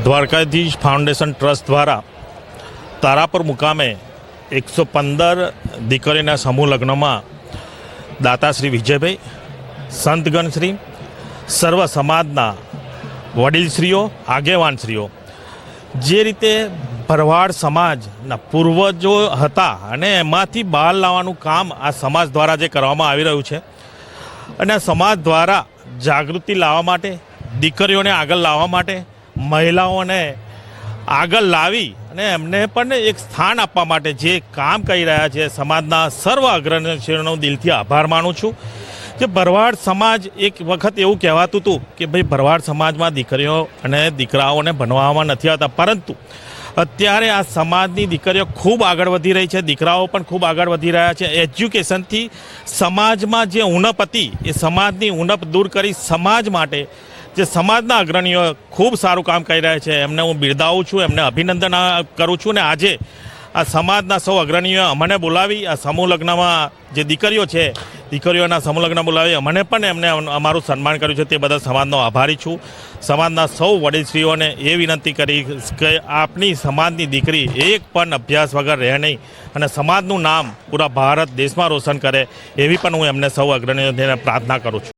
Dwarkadhish foundation trust દ્વારા તારાપુર મુકામે 115 દીકરીના સમૂહ લગ્નમાં દાતાશ્રી વિજયભાઈ, સંતગણશ્રી, સર્વ સમાજના વડીલશ્રીઓ, આગેવાનશ્રીઓ, જે રીતે ભરવાડ સમાજના પૂર્વજો હતા અને એમાંથી બહાર લાવવાનું કામ આ સમાજ દ્વારા જે કરવામાં આવી રહ્યું છે અને આ સમાજ દ્વારા જાગૃતિ લાવવા માટે, દીકરીઓને આગળ લાવવા માટે, મહિલાઓને આગળ લાવી અને એમને પણ એક સ્થાન આપવા માટે જે કામ કરી રહ્યા છે, સમાજના સર્વ અગ્રણીઓનો દિલથી આભાર માનું છું. કે ભરવાડ સમાજ એક વખત એવું કહેવાતું હતું કે ભાઈ ભરવાડ સમાજમાં દીકરીઓ અને દીકરાઓને ભણવામાં નથી આવતા, પરંતુ અત્યારે આ સમાજની દીકરીઓ ખૂબ આગળ વધી રહી છે, દીકરાઓ પણ ખૂબ આગળ વધી રહ્યા છે. એજ્યુકેશનથી સમાજમાં જે ઉણપ હતી એ સમાજની ઉણપ દૂર કરી સમાજ માટે જે સમાજના અગ્રણીઓ ખૂબ સારું કામ કરી રહ્યા છે એમને હું બિરદાવું છું, એમને અભિનંદન કરું છું. ને આજે આ સમાજના સૌ અગ્રણીઓએ અમને બોલાવી આ સમૂહ લગ્નમાં જે દીકરીઓ છે દીકરીઓના સમૂહ લગ્ન બોલાવી અમને પણ એમને અમારું સન્માન કર્યું છે, તે બદલ સમાજનો આભારી છું. સમાજના સૌ વડીલશ્રીઓને એ વિનંતી કરી કે આપની સમાજની દીકરી એક પણ અભ્યાસ વગર રહે નહીં અને સમાજનું નામ પૂરા ભારત દેશમાં રોશન કરે, એવી પણ હું એમને સૌ અગ્રણીઓને પ્રાર્થના કરું છું.